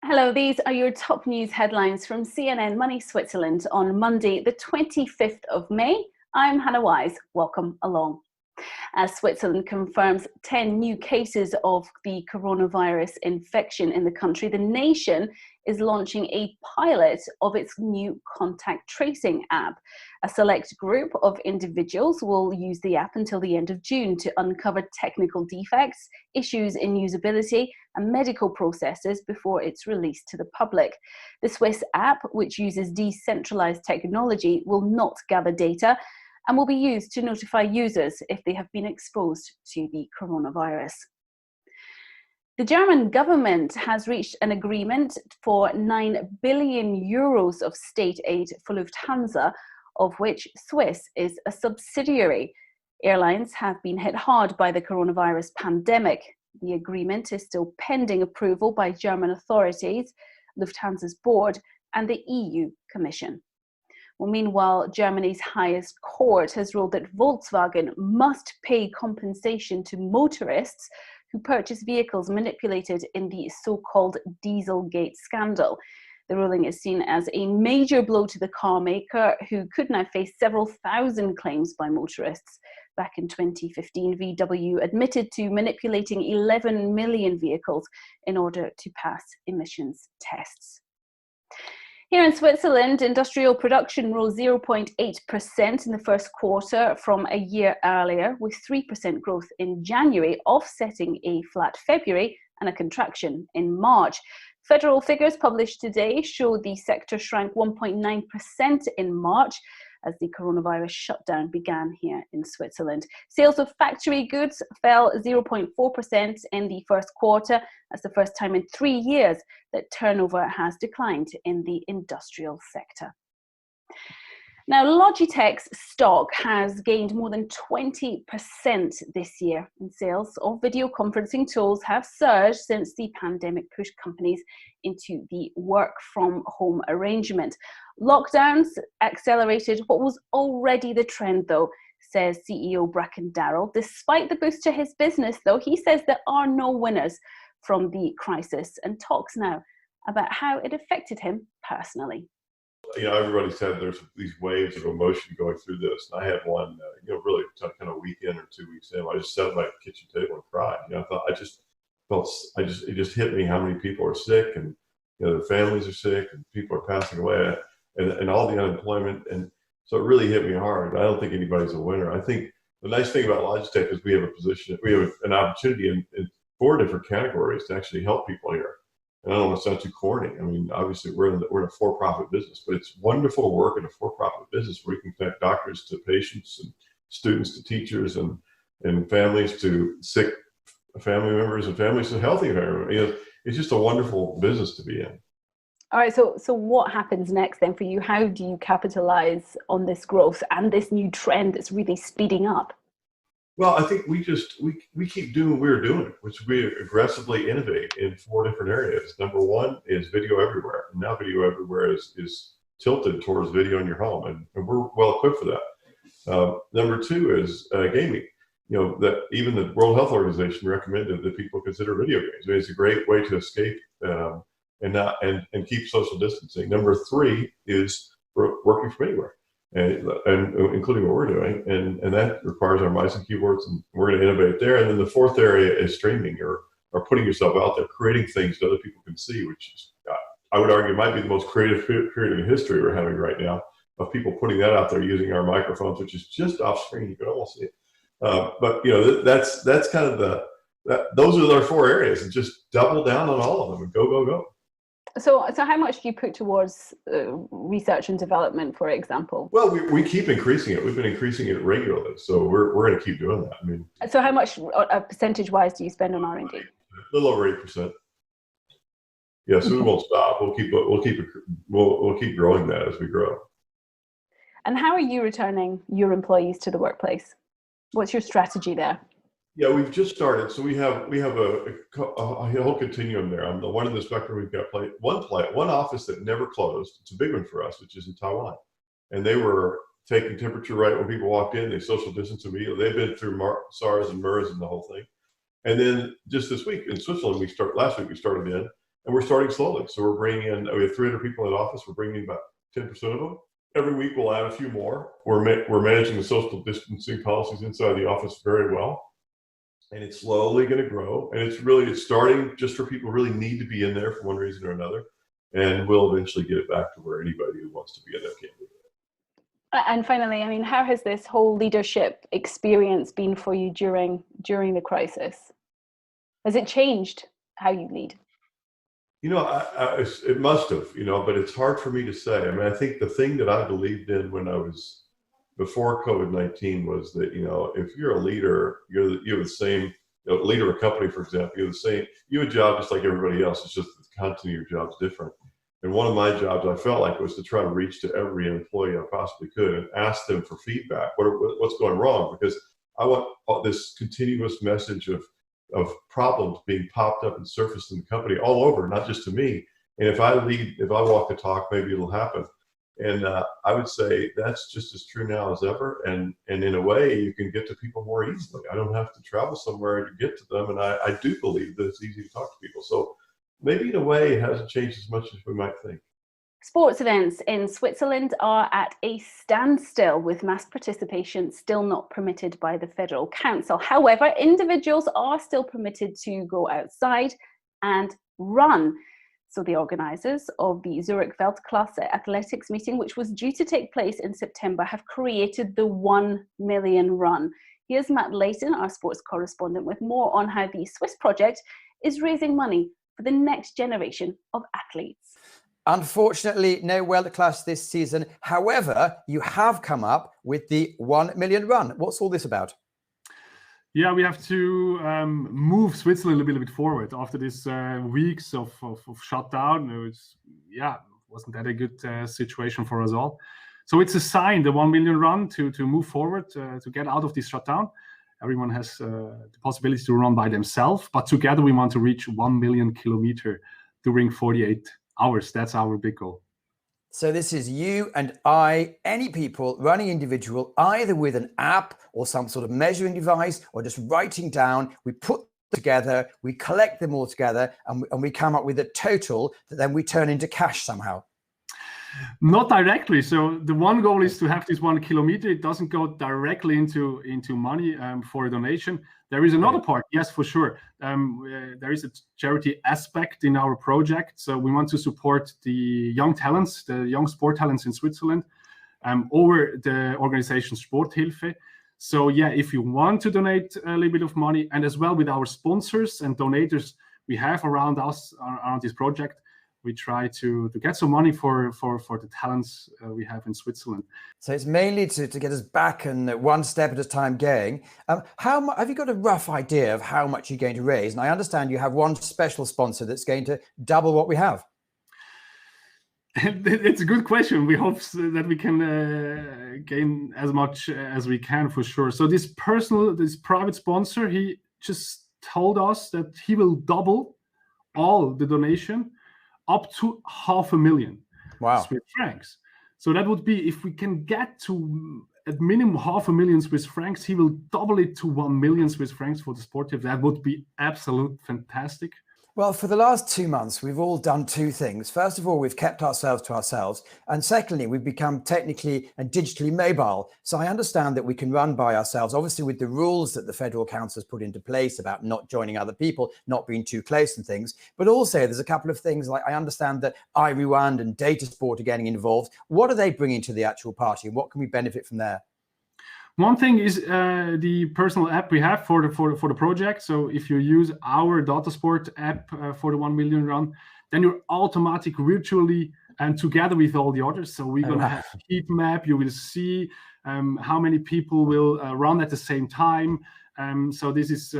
Hello, these are your top news headlines from CNN Money Switzerland on Monday, the 25th of May. I'm Hannah Wise. Welcome along. As Switzerland confirms 10 new cases of the coronavirus infection in the country, the nation is launching a pilot of its new contact tracing app. A select group of individuals will use the app until the end of June to uncover technical defects, issues in usability, and medical processes before it's released to the public. The Swiss app, which uses decentralized technology, will not gather data and will be used to notify users if they have been exposed to the coronavirus. The German government has reached an agreement for 9 billion euros of state aid for Lufthansa, of which Swiss is a subsidiary. Airlines have been hit hard by the coronavirus pandemic. The agreement is still pending approval by German authorities, Lufthansa's board, and the EU Commission. Well, meanwhile, Germany's highest court has ruled that Volkswagen must pay compensation to motorists who purchase vehicles manipulated in the so-called Dieselgate scandal. The ruling is seen as a major blow to the car maker, who could now face several thousand claims by motorists. Back in 2015, VW admitted to manipulating 11 million vehicles in order to pass emissions tests. Here in Switzerland, industrial production rose 0.8% in the first quarter from a year earlier, with 3% growth in January, offsetting a flat February and a contraction in March. Federal figures published today show the sector shrank 1.9% in March as the coronavirus shutdown began here in Switzerland. Sales of factory goods fell 0.4% in the first quarter. That's the first time in 3 years that turnover has declined in the industrial sector. Now, Logitech's stock has gained more than 20% this year, and sales of video conferencing tools have surged since the pandemic pushed companies into the work-from-home arrangement. Lockdowns accelerated what was already the trend, though, says CEO Bracken Darrell. Despite the boost to his business, though, he says there are no winners from the crisis and talks now about how it affected him personally. You know, everybody's had there's these waves of emotion going through this, and I had one, really tough kind of weekend or 2 weeks in. I just sat at my kitchen table and cried. I thought it just hit me how many people are sick, and their families are sick, and people are passing away, and all the unemployment, and so it really hit me hard. I don't think anybody's a winner. I think the nice thing about Logitech is we have an opportunity in 4 different categories to actually help people here. And I don't want to sound too corny. I mean, obviously we're in a for-profit business, but it's wonderful to work in a for-profit business where we can connect doctors to patients and students to teachers and families to sick family members and families to healthy families. It's just a wonderful business to be in. All right, so what happens next then for you? How do you capitalize on this growth and this new trend that's really speeding up? Well, I think we keep doing what we're doing, which we aggressively innovate in 4 different areas. Number 1 is video everywhere. And now video everywhere is tilted towards video in your home, and we're well equipped for that. Number 2 is gaming. That even the World Health Organization recommended that people consider video games. I mean, it's a great way to escape and keep social distancing. Number 3 is working from anywhere. And including what we're doing, and that requires our mice and keyboards, and we're going to innovate there. And then the 4th area is streaming or putting yourself out there, creating things that other people can see, which is, I would argue, might be the most creative period in history we're having right now, of people putting that out there using our microphones, which is just off screen. You can almost see it. But that's kind of those are our 4 areas, and just double down on all of them and go. So how much do you put towards research and development, for example? Well, we keep increasing it. We've been increasing it regularly, so we're going to keep doing that. I mean, so how much percentage-wise do you spend on R&D? A little over 8%. Yeah, so we won't stop. We'll keep growing that as we grow. And how are you returning your employees to the workplace? What's your strategy there? Yeah, we've just started. So we have a whole continuum there. On the one end of the spectrum, we've got one office that never closed. It's a big one for us, which is in Taiwan. And they were taking temperature right when people walked in. They social distanced immediately. They've been through SARS and MERS and the whole thing. And then just this week in Switzerland, last week we started in, And we're starting slowly. So we're bringing in, we have 300 people in the office. We're bringing in about 10% of them. Every week we'll add a few more. We're managing the social distancing policies inside the office very well. And it's slowly going to grow. And it's starting just for people who really need to be in there for one reason or another. And we'll eventually get it back to where anybody who wants to be in there can be. And finally, I mean, how has this whole leadership experience been for you during the crisis? Has it changed how you lead? You know, it must have, you know, but it's hard for me to say. I mean, I think the thing that I believed in when I was before COVID-19 was that, you know, if you're a leader, you have the same, you know, leader of a company, for example, you have a job just like everybody else. It's just the content of your job's different. And one of my jobs I felt like was to try to reach to every employee I possibly could and ask them for feedback. What's going wrong? Because I want this continuous message of problems being popped up and surfaced in the company all over, not just to me. And if I walk the talk, maybe it'll happen. And I would say that's just as true now as ever. And in a way, you can get to people more easily. I don't have to travel somewhere to get to them. And I do believe that it's easy to talk to people. So maybe in a way, it hasn't changed as much as we might think. Sports events in Switzerland are at a standstill, with mass participation still not permitted by the Federal Council. However, individuals are still permitted to go outside and run. So the organisers of the Zurich Weltklasse athletics meeting, which was due to take place in September, have created the 1 million run. Here's Matt Layton, our sports correspondent, with more on how the Swiss project is raising money for the next generation of athletes. Unfortunately, no Weltklasse this season. However, you have come up with the 1 million run. What's all this about? Yeah, we have to move Switzerland a little bit forward after this weeks of shutdown. Wasn't that a good situation for us all? So it's a sign, the 1 million run, to move forward, to get out of this shutdown. Everyone has the possibility to run by themselves, but together we want to reach 1 million kilometers during 48 hours. That's our big goal. So this is you and I, any people running individual, either with an app or some sort of measuring device or just writing down. We put them together, we collect them all together, and we come up with a total that then we turn into cash somehow. Not directly. So the one goal is to have this 1 kilometer. It doesn't go directly into money for a donation. There is another part, yes, for sure. There is a charity aspect in our project. So we want to support the young talents, the young sport talents in Switzerland, over the organization Sporthilfe. So yeah, if you want to donate a little bit of money, and as well with our sponsors and donators we have around us, around this project, we try to get some money for the talents we have in Switzerland. So it's mainly to get us back and one step at a time going. Have you got a rough idea of how much you're going to raise? And I understand you have one special sponsor that's going to double what we have. It's a good question. We hope that we can gain as much as we can, for sure. So this private sponsor, he just told us that he will double all the donation up to 500,000 Swiss francs. So that would be, if we can get to at minimum 500,000 Swiss francs, he will double it to 1 million Swiss francs for the Sportive. That would be absolute fantastic. Well, for the last 2 months, we've all done two things. First of all, we've kept ourselves to ourselves. And secondly, we've become technically and digitally mobile. So I understand that we can run by ourselves, obviously with the rules that the Federal Council has put into place about not joining other people, not being too close and things. But also there's a couple of things, like I understand that iRewand and Data Sport are getting involved. What are they bringing to the actual party, and what can we benefit from there? One thing is the personal app we have for the project. So if you use our Datasport app for the 1 million run, then you're automatic virtually and together with all the others. So we're going to have a heat map. You will see how many people will run at the same time. So this is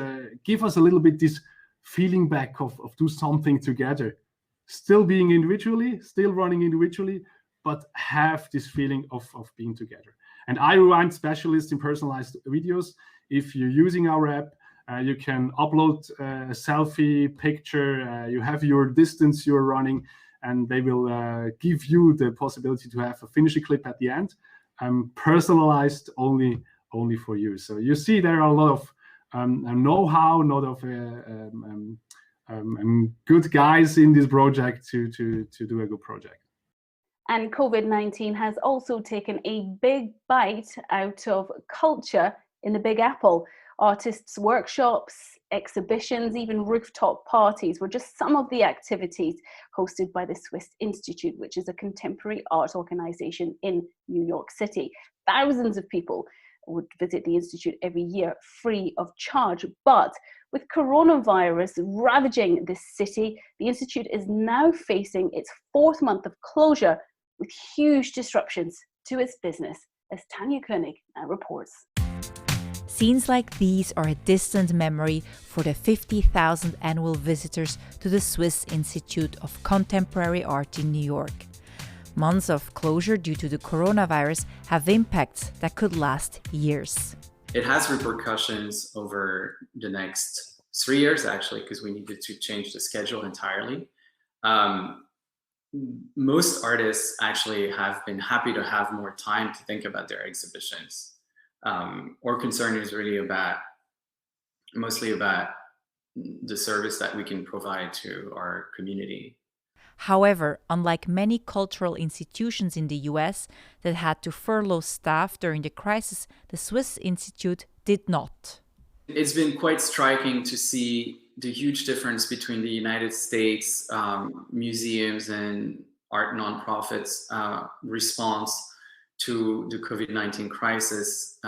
give us a little bit this feeling back of do something together, still being individually, still running individually, but have this feeling of being together. And iRewand specialist in personalized videos. If you're using our app, you can upload a selfie picture. You have your distance you're running, and they will give you the possibility to have a finisher clip at the end, personalized only for you. So you see there are a lot of know-how, a lot of and good guys in this project to do a good project. And COVID-19 has also taken a big bite out of culture in the Big Apple. Artists' workshops, exhibitions, even rooftop parties were just some of the activities hosted by the Swiss Institute, which is a contemporary art organization in New York City. Thousands of people would visit the Institute every year free of charge. But with coronavirus ravaging this city, the Institute is now facing its 4th month of closure, with huge disruptions to its business, as Tanya Koenig reports. Scenes like these are a distant memory for the 50,000 annual visitors to the Swiss Institute of Contemporary Art in New York. Months of closure due to the coronavirus have impacts that could last years. It has repercussions over the next 3 years, actually, because we needed to change the schedule entirely. Most artists actually have been happy to have more time to think about their exhibitions. Our concern is really mostly about the service that we can provide to our community. However, unlike many cultural institutions in the US that had to furlough staff during the crisis, the Swiss Institute did not. It's been quite striking to see the huge difference between the United States museums and art nonprofits response to the COVID-19 crisis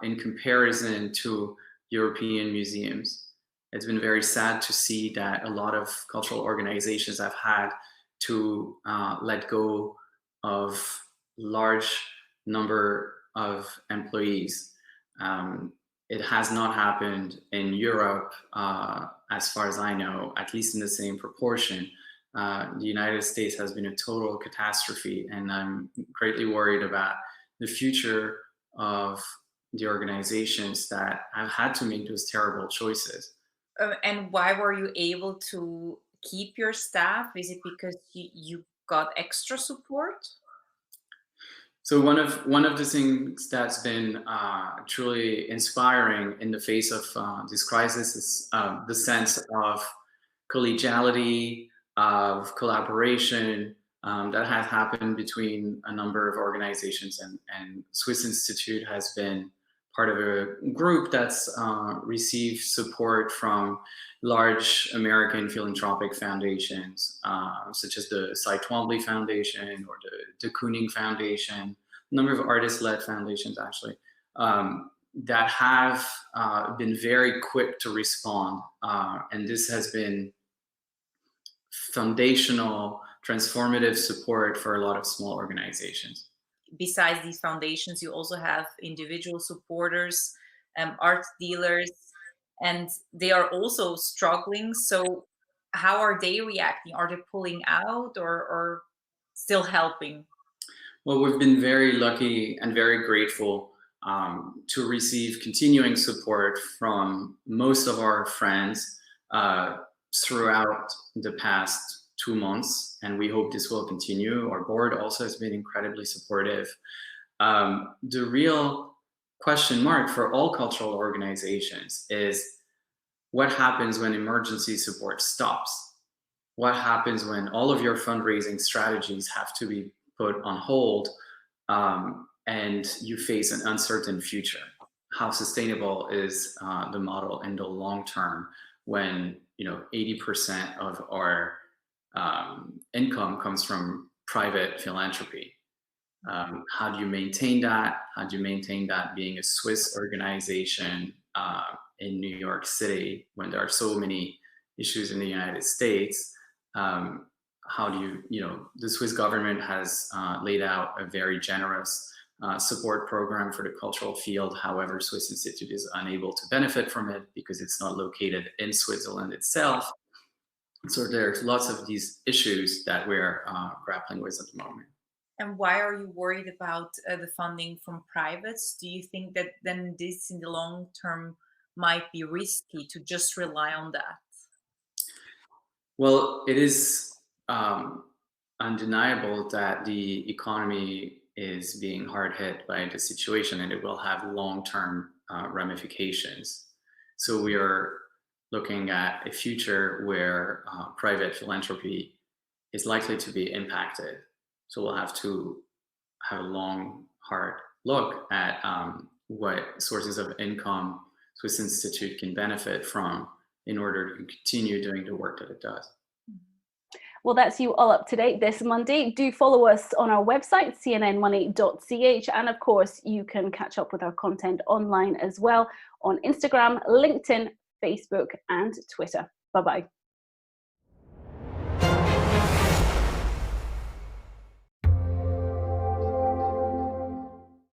in comparison to European museums. It's been very sad to see that a lot of cultural organizations have had to let go of large number of employees. It has not happened in Europe, as far as I know, at least in the same proportion. The United States has been a total catastrophe, and I'm greatly worried about the future of the organizations that have had to make those terrible choices. And why were you able to keep your staff? Is it because you got extra support? So one of the things that's been truly inspiring in the face of this crisis is the sense of collegiality, of collaboration that has happened between a number of organizations, and Swiss Institute has been part of a group that's received support from large American philanthropic foundations, such as the Cy Twombly Foundation or the de Kooning Foundation, a number of artist-led foundations actually, that have been very quick to respond. And this has been foundational, transformative support for a lot of small organizations. Besides these foundations, you also have individual supporters, art dealers, and they are also struggling. So how are they reacting? Are they pulling out or still helping? Well, we've been very lucky and very grateful to receive continuing support from most of our friends throughout the past 2 months, and we hope this will continue. Our board also has been incredibly supportive. The real question mark for all cultural organizations is what happens when emergency support stops? What happens when all of your fundraising strategies have to be put on hold and you face an uncertain future? How sustainable is the model in the long term when 80% of our income comes from private philanthropy? How do you maintain that? How do you maintain that being a Swiss organization in New York City when there are so many issues in the United States? How do the Swiss government has laid out a very generous support program for the cultural field. However, Swiss Institute is unable to benefit from it because it's not located in Switzerland itself. So there's lots of these issues that we're grappling with at the moment. And why are you worried about the funding from privates? Do you think that then this in the long term might be risky to just rely on that? Well, it is undeniable that the economy is being hard hit by the situation, and it will have long-term ramifications. So we are looking at a future where private philanthropy is likely to be impacted. So we'll have to have a long, hard look at what sources of income Swiss Institute can benefit from in order to continue doing the work that it does. Well, that's you all up to date this Monday. Do follow us on our website, cnnmoney.ch. And of course, you can catch up with our content online as well on Instagram, LinkedIn, Facebook, and Twitter. Bye-bye.